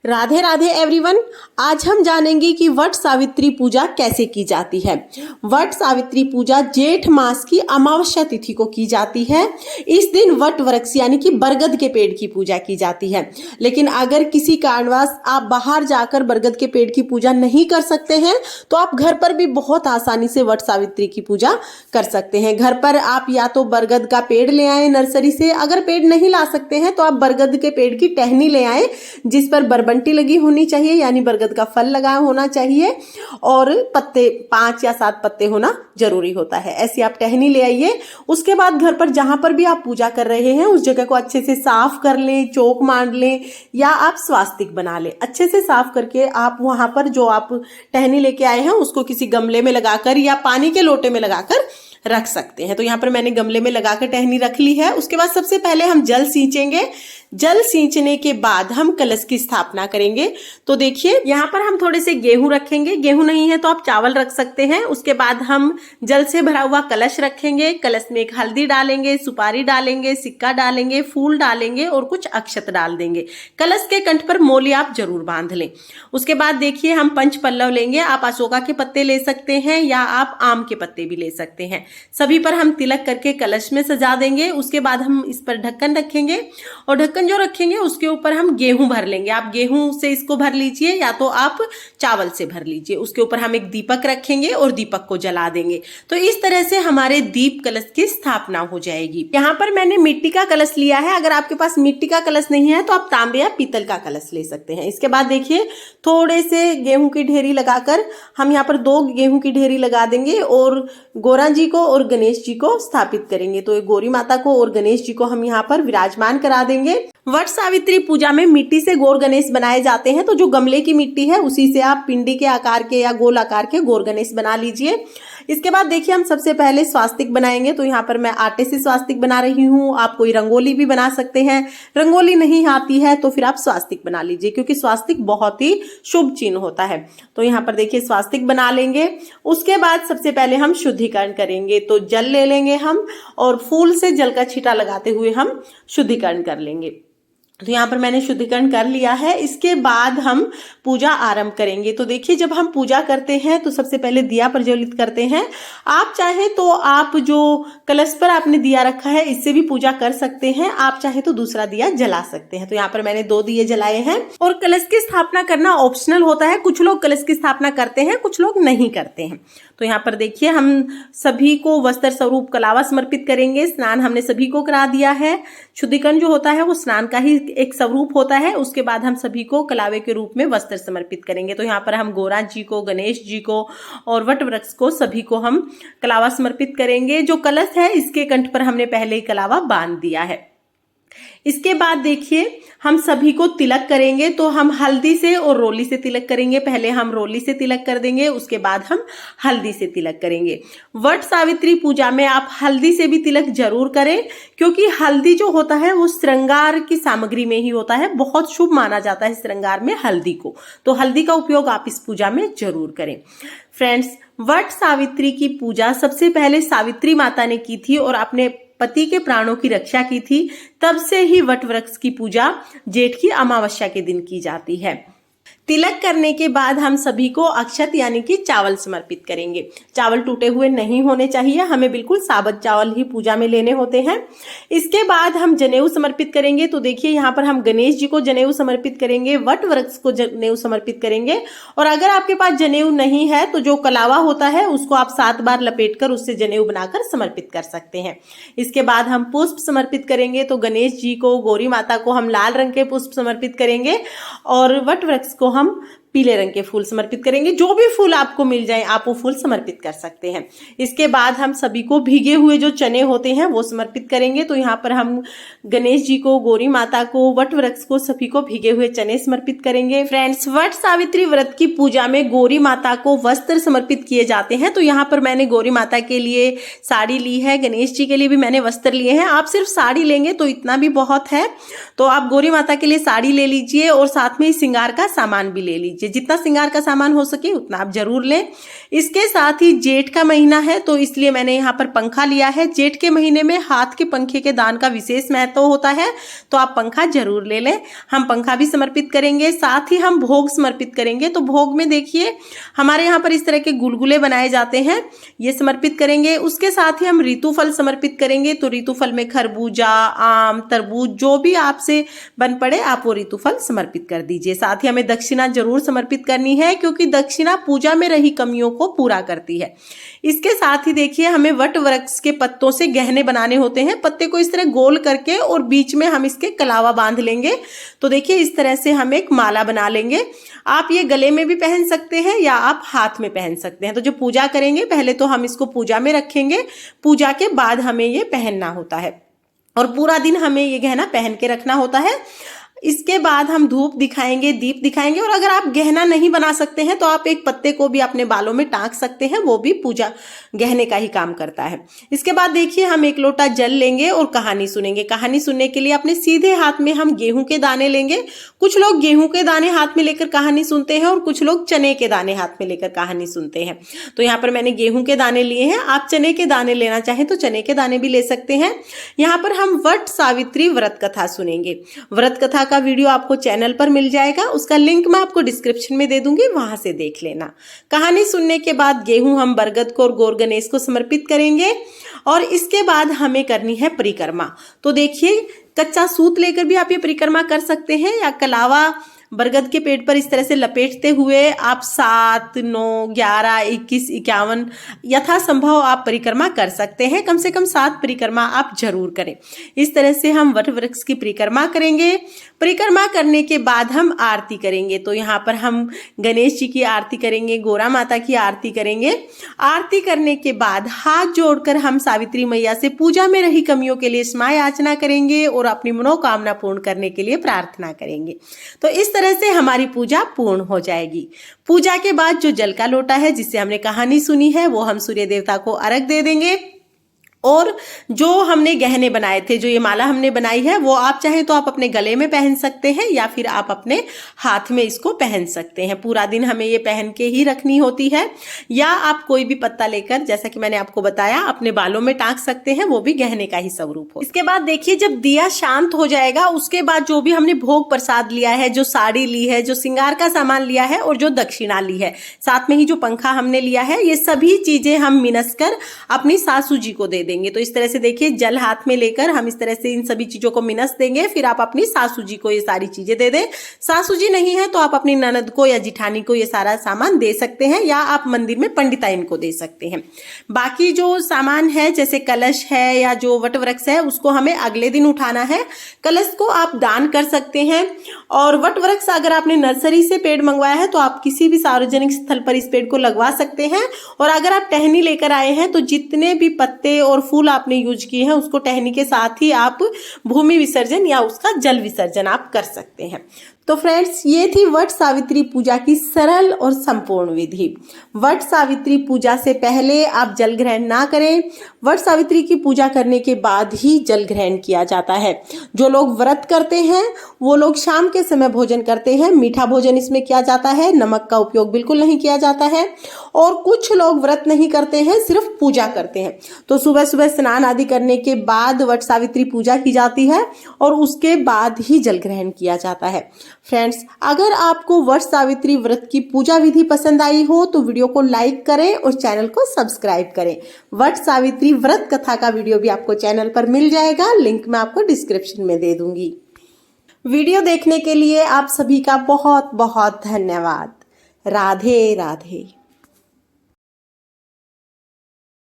Radhe Radhe everyone. आज हम जानेंगे कि वट सावित्री पूजा कैसे की जाती है। वट सावित्री पूजा जेठ मास की अमावस्या तिथि को की जाती है। इस दिन वट वृक्ष यानी कि बरगद के पेड़ की पूजा की जाती है। लेकिन अगर किसी कारणवश आप बाहर जाकर बरगद के पेड़ की पूजा नहीं कर सकते हैं तो आप घर पर भी बहुत आसानी से वट सावित्री की पूजा कर सकते हैं। घर पर आप या तो बरगद का पेड़ ले आए नर्सरी से, अगर पेड़ नहीं ला सकते हैं तो आप बरगद के पेड़ की टहनी ले आए जिस पर बरबंटी लगी होनी चाहिए यानी बरगद का फल लगा होना चाहिए और पत्ते 5 या 7 पत्ते होना जरूरी होता है। ऐसी आप टहनी ले आइए। उसके बाद घर पर जहां पर भी आप पूजा कर रहे हैं उस जगह को अच्छे से साफ कर लें, चौक मार लें या आप स्वास्तिक बना लें। अच्छे से साफ करके आप वहां पर जो आप टहनी लेके आए हैं उसको किसी गमले में लगाकर या पानी के लोटे में लगाकर रख सकते हैं। तो यहाँ पर मैंने गमले में लगाकर टहनी रख ली है। उसके बाद सबसे पहले हम जल सींचेंगे। जल सींचने के बाद हम कलश की स्थापना करेंगे। तो देखिए यहाँ पर हम थोड़े से गेहूं रखेंगे। गेहूं नहीं है तो आप चावल रख सकते हैं। उसके बाद हम जल से भरा हुआ कलश रखेंगे। कलश में एक हल्दी डालेंगे, सुपारी डालेंगे, सिक्का डालेंगे, फूल डालेंगे और कुछ अक्षत डाल देंगे। कलश के कंठ पर मोली आप जरूर बांध लें। उसके बाद देखिए हम पंच पल्लव लेंगे। आप अशोका के पत्ते ले सकते हैं या आप आम के पत्ते भी ले सकते हैं। सभी पर हम तिलक करके कलश में सजा देंगे। उसके बाद हम इस पर ढक्कन रखेंगे और ढक्कन जो रखेंगे उसके ऊपर हम गेहूं भर लेंगे। आप गेहूं से इसको भर लीजिए या तो आप चावल से भर लीजिए। उसके ऊपर हम एक दीपक रखेंगे और दीपक को जला देंगे। तो इस तरह से हमारे दीप कलश की स्थापना हो जाएगी। यहाँ पर मैंने मिट्टी का कलश लिया है। अगर आपके पास मिट्टी का कलश नहीं है तो आप तांबे या पीतल का कलश ले सकते हैं। इसके बाद देखिए थोड़े से गेहूं की ढेरी लगाकर हम यहाँ पर 2 गेहूं की ढेरी लगा देंगे और गौरा जी को और गणेश जी को स्थापित करेंगे। तो गौरी माता को और गणेश जी को हम यहाँ पर विराजमान करा देंगे। वट सावित्री पूजा में मिट्टी से गौर गणेश बनाए जाते हैं। तो जो गमले की मिट्टी है उसी से आप पिंडी के आकार के या गोल आकार के गौर गणेश बना लीजिए। इसके बाद देखिए हम सबसे पहले स्वास्तिक बनाएंगे। तो यहाँ पर मैं आटे से स्वास्तिक बना रही हूँ। आप कोई रंगोली भी बना सकते हैं। रंगोली नहीं आती है तो फिर आप स्वास्तिक बना लीजिए क्योंकि स्वास्तिक बहुत ही शुभ चिन्ह होता है। तो यहाँ पर देखिए स्वास्तिक बना लेंगे। उसके बाद सबसे पहले हम शुद्धिकरण करेंगे। तो जल ले लेंगे हम और फूल से जल का छींटा लगाते हुए हम शुद्धिकरण कर लेंगे। तो यहाँ पर मैंने शुद्धिकरण कर लिया है। इसके बाद हम पूजा आरंभ करेंगे। तो देखिए जब हम पूजा करते हैं तो सबसे पहले दिया प्रज्वलित करते हैं। आप चाहे तो आप जो कलश पर आपने दिया रखा है इससे भी पूजा कर सकते हैं। आप चाहे तो दूसरा दिया जला सकते हैं। तो यहाँ पर मैंने 2 दिए जलाए हैं। और कलश की स्थापना करना ऑप्शनल होता है। कुछ लोग कलश की स्थापना करते हैं, कुछ लोग नहीं करते हैं। तो यहाँ पर देखिए हम सभी को वस्त्र स्वरूप कलावा समर्पित करेंगे। स्नान हमने सभी को करा दिया है। शुद्धिकरण जो होता है वो स्नान का ही एक स्वरूप होता है। उसके बाद हम सभी को कलावे के रूप में वस्त्र समर्पित करेंगे। तो यहाँ पर हम गौरा जी को, गणेश जी को और वट वृक्ष को सभी को हम कलावा समर्पित करेंगे। जो कलश है इसके कंठ पर हमने पहले ही कलावा बांध दिया है। इसके बाद देखिए हम सभी को तिलक करेंगे। तो हम हल्दी से और रोली से तिलक करेंगे। पहले हम रोली से तिलक कर देंगे, उसके बाद हम हल्दी से तिलक करेंगे। वट सावित्री पूजा में आप हल्दी से भी तिलक जरूर करें क्योंकि हल्दी जो होता है वो श्रृंगार की सामग्री में ही होता है। बहुत शुभ माना जाता है श्रृंगार में हल्दी को। तो हल्दी का उपयोग आप इस पूजा में जरूर करें। फ्रेंड्स, वट सावित्री की पूजा सबसे पहले सावित्री माता ने की थी और अपने पति के प्राणों की रक्षा की थी। तब से ही वट वृक्ष की पूजा जेठ की अमावस्या के दिन की जाती है। तिलक करने के बाद हम सभी को अक्षत यानी कि चावल समर्पित करेंगे। चावल टूटे हुए नहीं होने चाहिए। हमें बिल्कुल साबुत चावल ही पूजा में लेने होते हैं। इसके बाद हम जनेऊ समर्पित करेंगे। तो देखिए यहाँ पर हम गणेश जी को जनेऊ समर्पित करेंगे, वट वृक्ष को जनेऊ समर्पित करेंगे। और अगर आपके पास जनेऊ नहीं है तो जो कलावा होता है उसको आप 7 बार लपेटकर उससे जनेऊ बनाकर समर्पित कर सकते हैं। इसके बाद हम पुष्प समर्पित करेंगे। तो गणेश जी को, गौरी माता को हम लाल रंग के पुष्प समर्पित करेंगे और वट वृक्ष को हम पीले रंग के फूल समर्पित करेंगे। जो भी फूल आपको मिल जाए आप वो फूल समर्पित कर सकते हैं। इसके बाद हम सभी को भीगे हुए जो चने होते हैं वो समर्पित करेंगे। तो यहाँ पर हम गणेश जी को, गौरी माता को, वट वृक्ष को सभी को भीगे हुए चने समर्पित करेंगे। फ्रेंड्स, वट सावित्री व्रत की पूजा में गौरी माता को वस्त्र समर्पित किए जाते हैं। तो यहाँ पर मैंने गौरी माता के लिए साड़ी ली है, गणेश जी के लिए भी मैंने वस्त्र लिए हैं। आप सिर्फ साड़ी लेंगे तो इतना भी बहुत है। तो आप गौरी माता के लिए साड़ी ले लीजिए और साथ में श्रृंगार का सामान भी ले लीजिए। लीजिए, जितना श्रृंगार का सामान हो सके उतना आप जरूर लें। इसके साथ ही जेठ का महीना है तो इसलिए मैंने यहाँ पर पंखा लिया है। जेठ के महीने में हाथ के पंखे के दान का विशेष महत्व होता है, तो आप पंखा जरूर ले लें। हम पंखा भी समर्पित करेंगे, साथ ही हम भोग समर्पित करेंगे। तो भोग में देखिए हमारे यहाँ पर इस तरह के गुलगुले बनाए जाते हैं, ये समर्पित करेंगे। उसके साथ ही हम ऋतु फल समर्पित करेंगे। तो ऋतु फल में खरबूजा, आम, तरबूज जो भी आपसे बन पड़े आप वो ऋतु फल समर्पित कर दीजिए। साथ ही हमें दक्षिणा जरूर समर्पित करनी है, क्योंकि दक्षिणा पूजा में रही कमियों को पूरा करती है। इसके साथ ही देखिए हमें वट वृक्ष के पत्तों से गहने बनाने होते हैं। पत्ते को इस तरह गोल करके और बीच में हम इसके कलावा बांध लेंगे। तो देखिए इस तरह से हम एक माला बना लेंगे। आप ये गले में भी पहन सकते हैं या आप हाथ में पहन सकते हैं। तो जो पूजा करेंगे पहले तो हम इसको पूजा में रखेंगे, पूजा के बाद हमें ये पहनना होता है और पूरा दिन हमें ये गहना पहन के रखना होता है। इसके बाद हम धूप दिखाएंगे, दीप दिखाएंगे, और अगर आप गहना नहीं बना सकते हैं तो आप एक पत्ते को भी अपने बालों में टांग सकते हैं, वो भी पूजा गहने का ही काम करता है। इसके बाद देखिए हम एक लोटा जल लेंगे और कहानी सुनेंगे। कहानी सुनने के लिए अपने सीधे हाथ में हम गेहूं के दाने लेंगे। कुछ लोग गेहूं के दाने हाथ में लेकर कहानी सुनते हैं और कुछ लोग चने के दाने हाथ में लेकर कहानी सुनते हैं। तो यहाँ पर मैंने गेहूं के दाने लिए हैं, आप चने के दाने लेना चाहें तो चने के दाने भी ले सकते हैं। यहाँ पर हम वट सावित्री व्रत कथा सुनेंगे। व्रत कथा का वीडियो आपको चैनल पर मिल जाएगा, उसका लिंक मैं आपको डिस्क्रिप्शन में दे दूंगी, वहां से देख लेना। कहानी सुनने के बाद गेहूं हम बरगद को और गौर गणेश को समर्पित करेंगे और इसके बाद हमें करनी है परिक्रमा। तो देखिए कच्चा सूत लेकर भी आप ये परिक्रमा कर सकते हैं या कलावा बरगद के पेड़ पर इस तरह से लपेटते हुए आप 7, 9, 11, 21, 51 यथासंभव आप परिक्रमा कर सकते हैं। कम से कम 7 परिक्रमा आप जरूर करें। इस तरह से हम वट वृक्ष की परिक्रमा करेंगे। परिक्रमा करने के बाद हम आरती करेंगे। तो यहाँ पर हम गणेश जी की आरती करेंगे, गोरा माता की आरती करेंगे। आरती करने के बाद हाथ जोड़कर हम सावित्री मैया से पूजा में रही कमियों के लिए स्माय याचना करेंगे और अपनी मनोकामना पूर्ण करने के लिए प्रार्थना करेंगे। तो इस तरह से हमारी पूजा पूर्ण हो जाएगी। पूजा के बाद जो जल का लोटा है जिससे हमने कहानी सुनी है वो हम सूर्य देवता को अर्घ दे देंगे और जो हमने गहने बनाए थे, जो ये माला हमने बनाई है, वो आप चाहें तो आप अपने गले में पहन सकते हैं या फिर आप अपने हाथ में इसको पहन सकते हैं। पूरा दिन हमें ये पहन के ही रखनी होती है या आप कोई भी पत्ता लेकर, जैसा कि मैंने आपको बताया, अपने बालों में टांग सकते हैं, वो भी गहने का ही स्वरूप हो। इसके बाद देखिए जब दिया शांत हो जाएगा उसके बाद जो भी हमने भोग प्रसाद लिया है, जो साड़ी ली है, जो श्रृंगार का सामान लिया है और जो दक्षिणा ली है, साथ में ही जो पंखा हमने लिया है, ये सभी चीजें हम मिनस कर अपनी सासू जी को दे देंगे। तो इस तरह से देखिए जल हाथ में लेकर हम इस तरह से इन सभी चीजों को मिनस देंगे। फिर आप अपनी सासू जी को ये सारी चीजें दे दें। सासू जी नहीं है तो आप अपनी ननद को या जिठानी को ये सारा सामान दे सकते हैं या आप मंदिर में पंडिताइन को दे सकते हैं। बाकी जो सामान है जैसे कलश है या जो वट वृक्ष है उसको हमें अगले दिन उठाना है। कलश को आप दान कर सकते हैं और वट वृक्ष अगर आपने नर्सरी से पेड़ मंगवाया है तो आप किसी भी सार्वजनिक स्थल पर इस पेड़ को लगवा सकते हैं। और अगर आप टहनी लेकर आए हैं तो जितने भी पत्ते और फूल आपने यूज किए हैं उसको टहनी के साथ ही आप भूमि विसर्जन या उसका जल विसर्जन आप कर सकते हैं। तो फ्रेंड्स ये थी वट सावित्री पूजा की सरल और संपूर्ण विधि। वट सावित्री पूजा से पहले आप जल ग्रहण ना करें। वट सावित्री की पूजा करने के बाद ही जल ग्रहण किया जाता है। जो लोग व्रत करते हैं वो लोग शाम के समय भोजन करते हैं। मीठा भोजन इसमें किया जाता है, नमक का उपयोग बिल्कुल नहीं किया जाता है। और कुछ लोग व्रत नहीं करते हैं, सिर्फ पूजा करते हैं। तो सुबह सुबह स्नान आदि करने के बाद वट सावित्री पूजा की जाती है और उसके बाद ही जल ग्रहण किया जाता है। फ्रेंड्स अगर आपको वट सावित्री व्रत की पूजा विधि पसंद आई हो तो वीडियो को लाइक करें और चैनल को सब्सक्राइब करें। वट सावित्री व्रत कथा का वीडियो भी आपको चैनल पर मिल जाएगा, लिंक मैं आपको डिस्क्रिप्शन में दे दूंगी। वीडियो देखने के लिए आप सभी का बहुत बहुत धन्यवाद। राधे राधे।